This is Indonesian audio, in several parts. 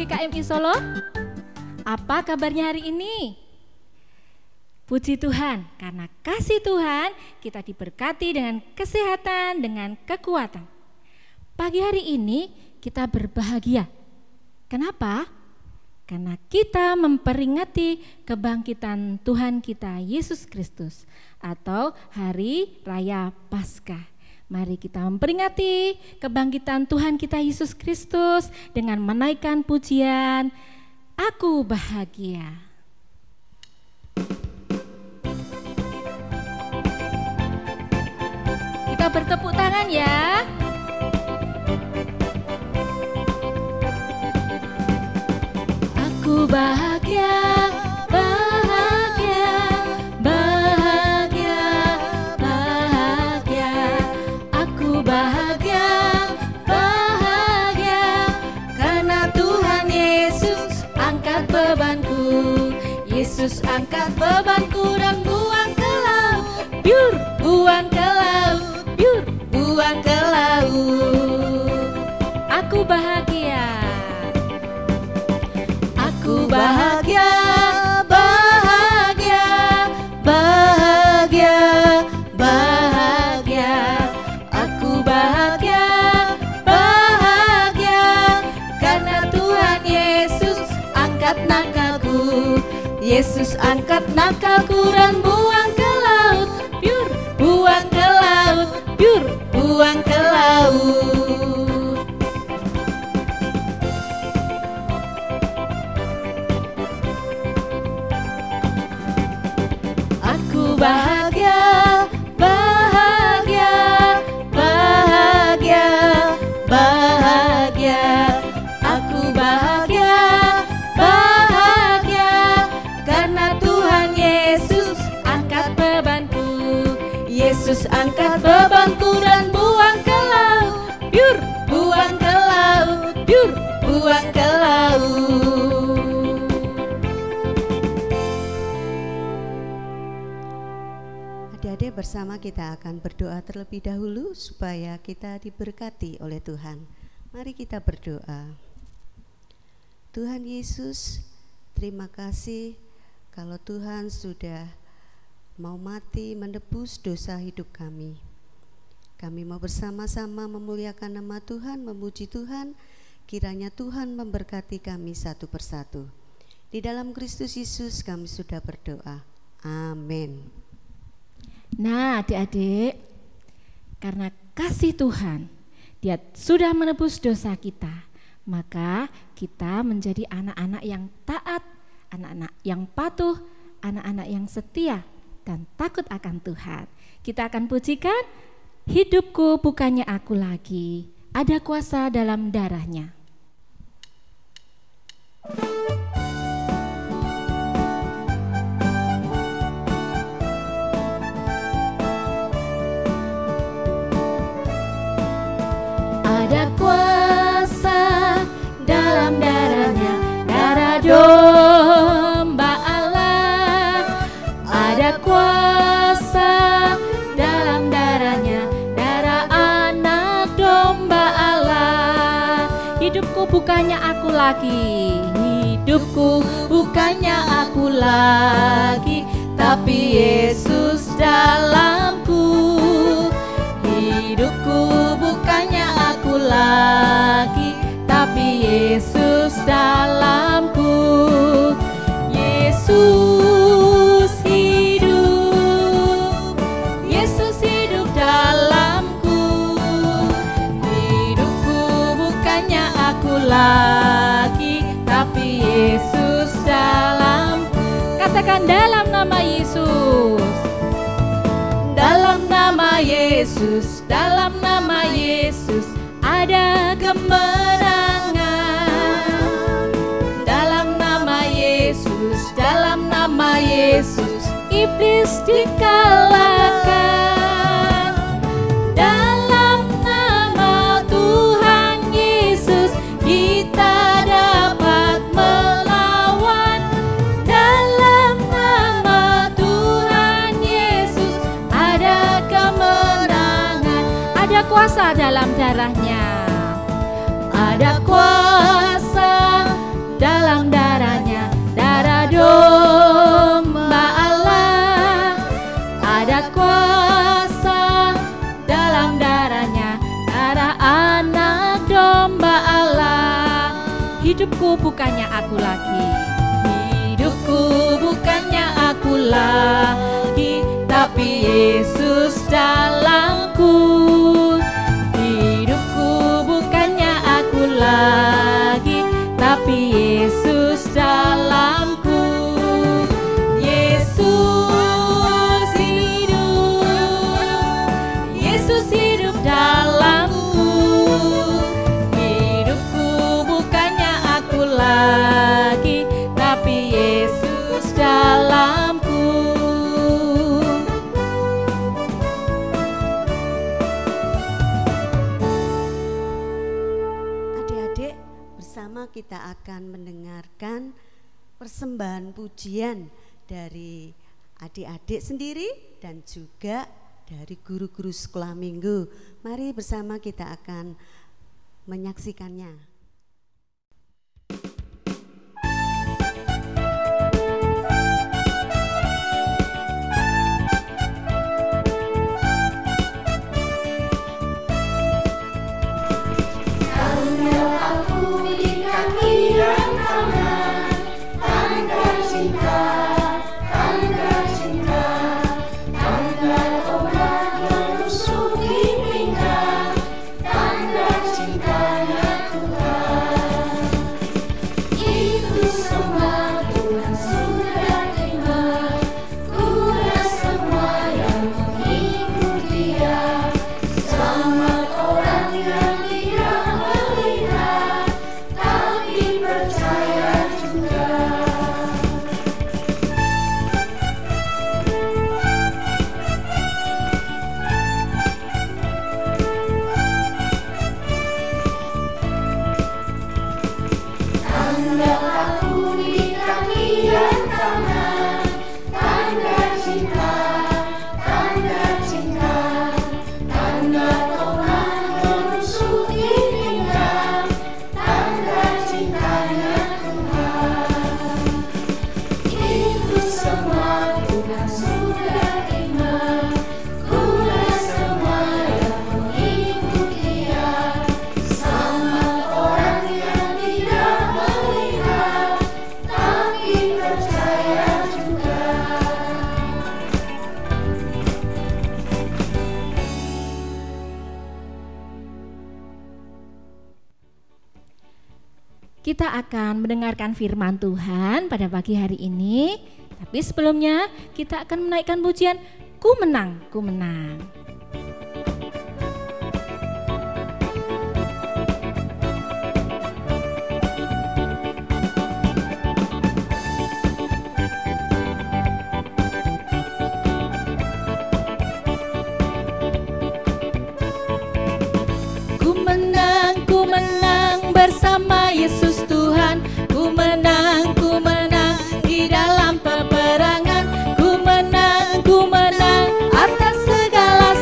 GKMI Solo. Apa kabarnya hari ini? Puji Tuhan, karena kasih Tuhan kita diberkati dengan kesehatan, dengan kekuatan. Pagi hari ini kita berbahagia. Kenapa? Karena kita memperingati kebangkitan Tuhan kita Yesus Kristus atau Hari Raya Paskah. Mari kita memperingati kebangkitan Tuhan kita Yesus Kristus dengan menaikkan pujian Aku Bahagia. Kita bertepuk tangan ya. Aku bahagia, bahagia, bahagia, bahagia. Aku bahagia, bahagia, karena Tuhan Yesus angkat bebanku. Yesus angkat bebanku dan buang ke laut, biur, buang ke laut, biur, buang ke laut. Aku bahagia. Aku bahagia, bahagia, bahagia, bahagia. Aku bahagia, bahagia, karena Tuhan Yesus angkat nakalku. Yesus angkat nakalku dan buang ke laut, biur, buang ke laut, biur, buang ke laut. Bahagia, bahagia, bahagia, bahagia. Aku bahagia, bahagia, karena Tuhan Yesus angkat bebanku. Yesus angkat bebanku dan buang ke laut, biur, buang ke laut, biur, buang ke laut. Adik-adik, bersama kita akan berdoa terlebih dahulu supaya kita diberkati oleh Tuhan. Mari kita berdoa. Tuhan Yesus, terima kasih kalau Tuhan sudah mau mati menebus dosa hidup kami. Kami mau bersama-sama memuliakan nama Tuhan, memuji Tuhan. Kiranya Tuhan memberkati kami satu persatu. Di dalam Kristus Yesus kami sudah berdoa. Amin. Nah adik-adik, karena kasih Tuhan, Dia sudah menebus dosa kita, maka kita menjadi anak-anak yang taat, anak-anak yang patuh, anak-anak yang setia dan takut akan Tuhan. Kita akan pujikan, hidupku bukannya aku lagi, ada kuasa dalam darahnya. Ada kuasa dalam darahnya, darah domba Allah. Ada kuasa dalam darahnya, darah anak domba Allah. Hidupku bukannya aku lagi, hidupku bukannya aku lagi, tapi Yesus dalamku. Hidupku bukannya aku lagi, tapi Yesus dalamku. Yesus hidup, Yesus hidup dalamku. Hidupku bukannya aku lagi, tapi Yesus dalamku. Katakan, dalam nama Yesus. Dalam nama Yesus, dalam nama Yesus ada kemenangan. Dalam nama Yesus, dalam nama Yesus iblis dikalahkan. Dalam nama Tuhan Yesus kita dapat melawan. Dalam nama Tuhan Yesus ada kemenangan. Ada kuasa dalam darahnya. Ada kuasa dalam darahnya, darah domba Allah. Ada kuasa dalam darahnya, darah anak domba Allah. Hidupku bukannya aku lagi, hidupku bukannya aku lagi, tapi Yesus dalamku. Hidupku bukannya aku lagi, tapi Yesus dalamku. Yesus hidup, Yesus hidup dalamku. Hidupku bukannya aku lagi, tapi Yesus dalamku. Adik-adik, bersama kita akan mendengarkan persembahan pujian dari adik-adik sendiri dan juga dari guru-guru sekolah minggu. Mari bersama kita akan menyaksikannya. Kita akan mendengarkan firman Tuhan pada pagi hari ini. Tapi sebelumnya kita akan menaikkan pujian Ku Menang, Ku Menang. Ku menang bersama Yesus Tuhan. Ku menang di dalam peperangan. Ku menang atas segala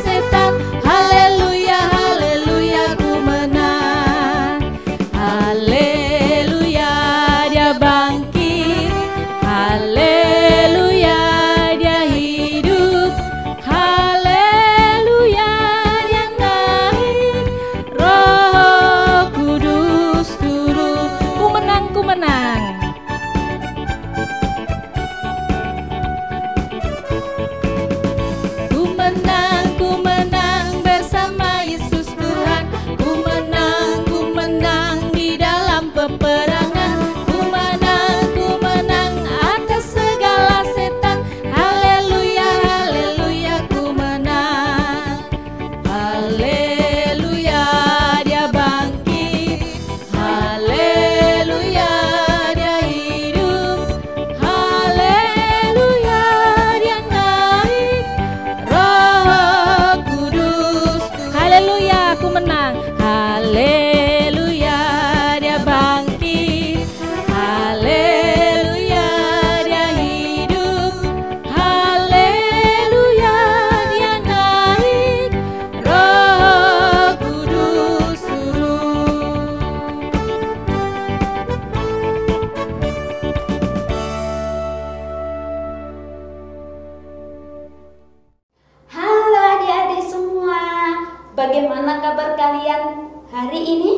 kalian hari ini?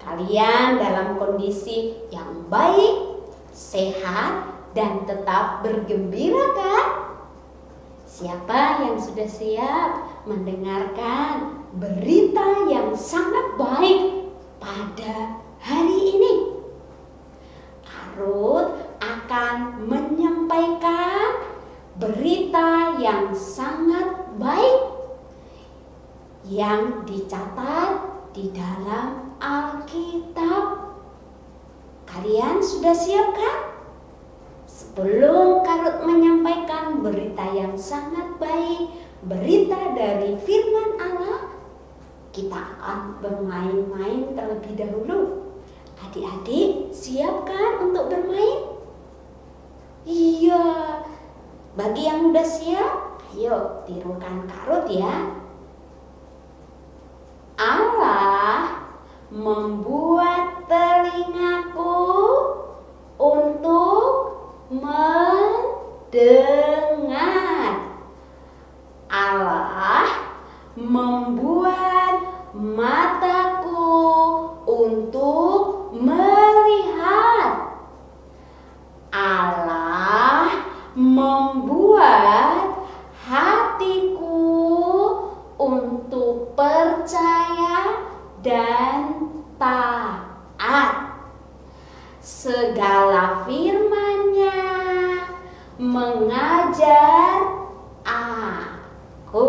Kalian dalam kondisi yang baik, sehat, dan tetap bergembira kan? Siapa yang sudah siap mendengarkan berita yang sangat baik pada hari ini? Karut akan menyampaikan berita yang sangat baik yang dicatat di dalam Alkitab. Kalian sudah siap kan? Sebelum Karut menyampaikan berita yang sangat baik, berita dari firman Allah, kita akan bermain-main terlebih dahulu. Adik-adik, siap kan untuk bermain? Iya. Bagi yang udah siap, ayo tirukan Karut ya. Allah membuat telingaku untuk mendengar. Allah membuat mataku untuk melihat. Allah membuat hatiku untuk percaya dan taat. Segala firman-Nya mengajar aku.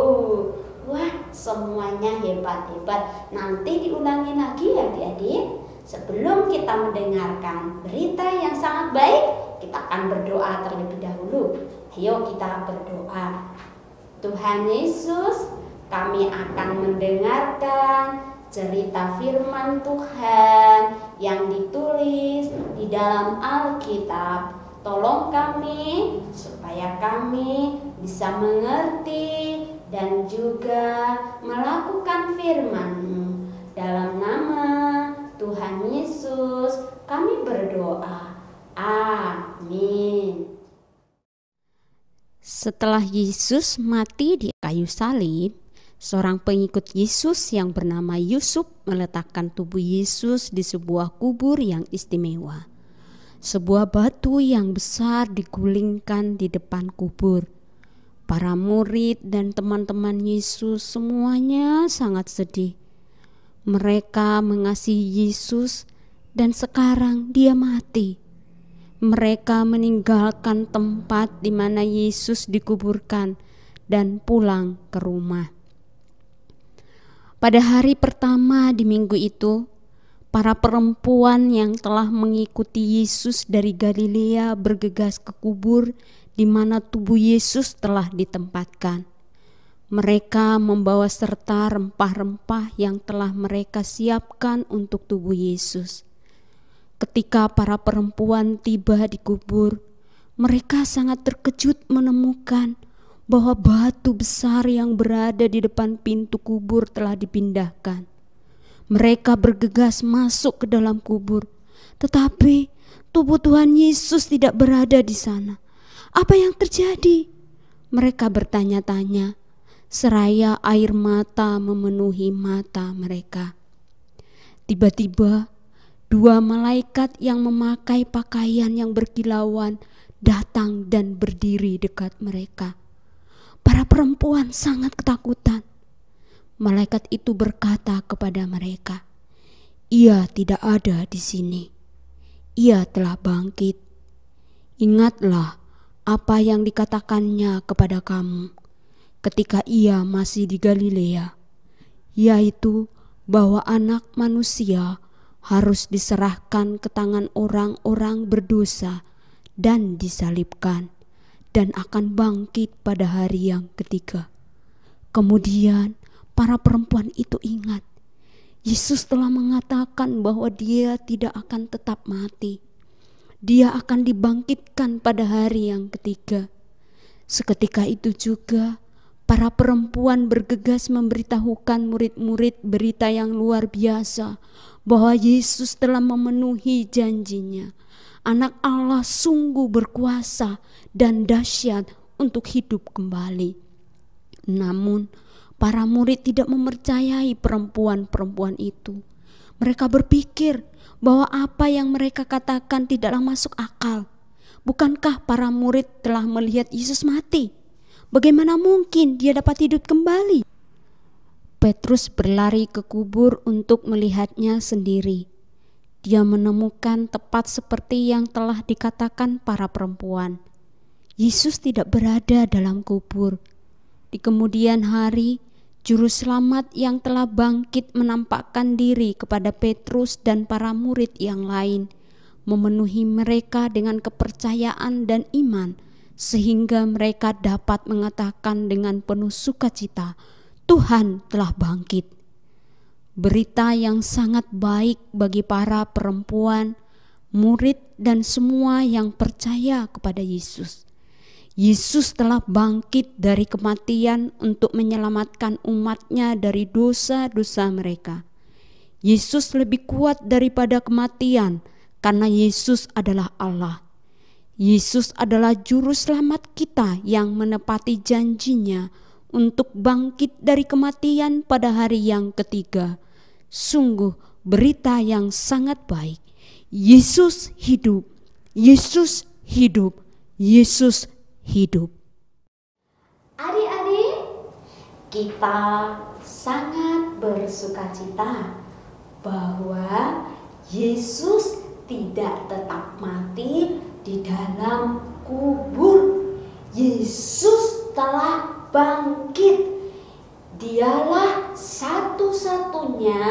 Wah, semuanya hebat-hebat. Nanti diulangi lagi ya adik-adik. Sebelum kita mendengarkan berita yang sangat baik, kita akan berdoa terlebih dahulu. Ayo kita berdoa. Tuhan Yesus, kami akan mendengarkan cerita firman Tuhan yang ditulis di dalam Alkitab. Tolong kami supaya kami bisa mengerti dan juga melakukan firman-Mu. Dalam nama Tuhan Yesus kami berdoa. Amin. Setelah Yesus mati di kayu salib, seorang pengikut Yesus yang bernama Yusuf meletakkan tubuh Yesus di sebuah kubur yang istimewa. Sebuah batu yang besar digulingkan di depan kubur. Para murid dan teman-teman Yesus semuanya sangat sedih. Mereka mengasihi Yesus dan sekarang dia mati. Mereka meninggalkan tempat di mana Yesus dikuburkan dan pulang ke rumah. Pada hari pertama di minggu itu, para perempuan yang telah mengikuti Yesus dari Galilea bergegas ke kubur di mana tubuh Yesus telah ditempatkan. Mereka membawa serta rempah-rempah yang telah mereka siapkan untuk tubuh Yesus. Ketika para perempuan tiba di kubur, mereka sangat terkejut menemukan bahwa batu besar yang berada di depan pintu kubur telah dipindahkan. Mereka bergegas masuk ke dalam kubur, tetapi tubuh Tuhan Yesus tidak berada di sana. Apa yang terjadi? Mereka bertanya-tanya, seraya air mata memenuhi mata mereka. Tiba-tiba, dua malaikat yang memakai pakaian yang berkilauan datang dan berdiri dekat mereka. Para perempuan sangat ketakutan. Malaikat itu berkata kepada mereka, "Ia tidak ada di sini. Ia telah bangkit. Ingatlah apa yang dikatakannya kepada kamu ketika ia masih di Galilea, yaitu bahwa Anak Manusia harus diserahkan ke tangan orang-orang berdosa dan disalibkan, dan akan bangkit pada hari yang ketiga." Kemudian para perempuan itu ingat, Yesus telah mengatakan bahwa dia tidak akan tetap mati. Dia akan dibangkitkan pada hari yang ketiga. Seketika itu juga para perempuan bergegas memberitahukan murid-murid berita yang luar biasa bahwa Yesus telah memenuhi janjinya. Anak Allah sungguh berkuasa dan dahsyat untuk hidup kembali. Namun para murid tidak mempercayai perempuan-perempuan itu. Mereka berpikir bahwa apa yang mereka katakan tidaklah masuk akal. Bukankah para murid telah melihat Yesus mati? Bagaimana mungkin dia dapat hidup kembali? Petrus berlari ke kubur untuk melihatnya sendiri. Dia menemukan tepat seperti yang telah dikatakan para perempuan. Yesus tidak berada dalam kubur. Di kemudian hari, Juru Selamat yang telah bangkit menampakkan diri kepada Petrus dan para murid yang lain, memenuhi mereka dengan kepercayaan dan iman, sehingga mereka dapat mengatakan dengan penuh sukacita, Tuhan telah bangkit. Berita yang sangat baik bagi para perempuan, murid, dan semua yang percaya kepada Yesus. Yesus telah bangkit dari kematian untuk menyelamatkan umatnya dari dosa-dosa mereka. Yesus lebih kuat daripada kematian karena Yesus adalah Allah. Yesus adalah juru selamat kita yang menepati janjinya untuk bangkit dari kematian pada hari yang ketiga. Sungguh berita yang sangat baik. Yesus hidup, Yesus hidup, Yesus hidup. Adik-adik, kita sangat bersukacita bahwa Yesus tidak tetap mati di dalam kubur. Yesus telah bangkit. Dialah satu-satunya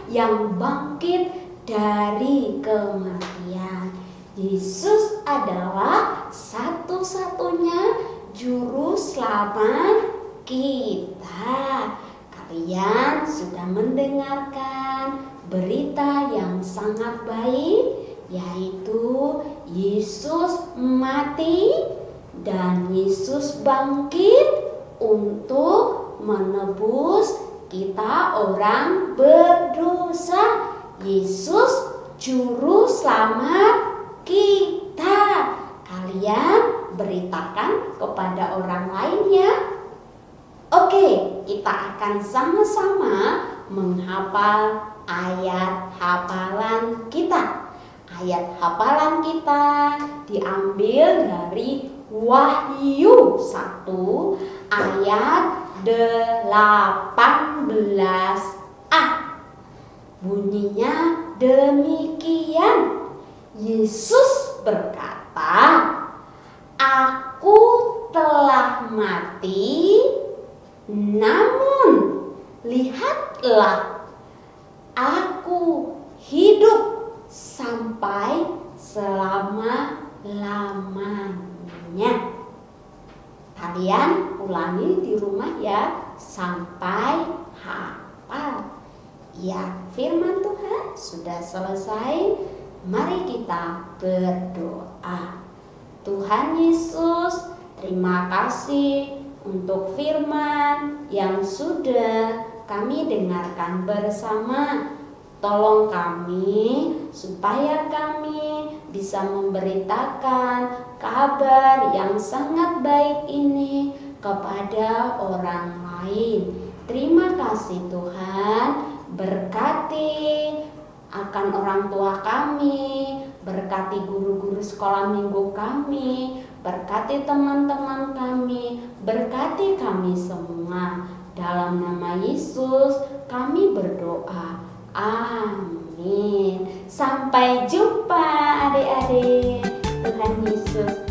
yang bangkit dari kematian. Yesus adalah satu-satunya juru selamat kita. Kalian sudah mendengarkan berita yang sangat baik, yaitu Yesus mati dan Yesus bangkit untuk menebus kita orang berdosa. Yesus juru selamat kita. Kalian beritakan kepada orang lainnya. Oke, kita akan sama-sama menghafal ayat hafalan kita. Ayat hafalan kita diambil dari Wahyu 1 ayat 18a. Bunyinya demikian. Yesus berkata, Aku telah mati, namun lihatlah, aku hidup sampai selama-lamanya. Kalian ulangi di rumah ya, sampai hafal. Ya, firman Tuhan sudah selesai. Mari kita berdoa. Tuhan Yesus, terima kasih untuk firman yang sudah kami dengarkan bersama. Tolong kami supaya kami bisa memberitakan kabar yang sangat baik ini kepada orang lain. Terima kasih Tuhan. Berkati akan orang tua kami, berkati guru-guru sekolah minggu kami, berkati teman-teman kami, berkati kami semua. Dalam nama Yesus kami berdoa. Amin. Sampai jumpa adik-adik. Tuhan Yesus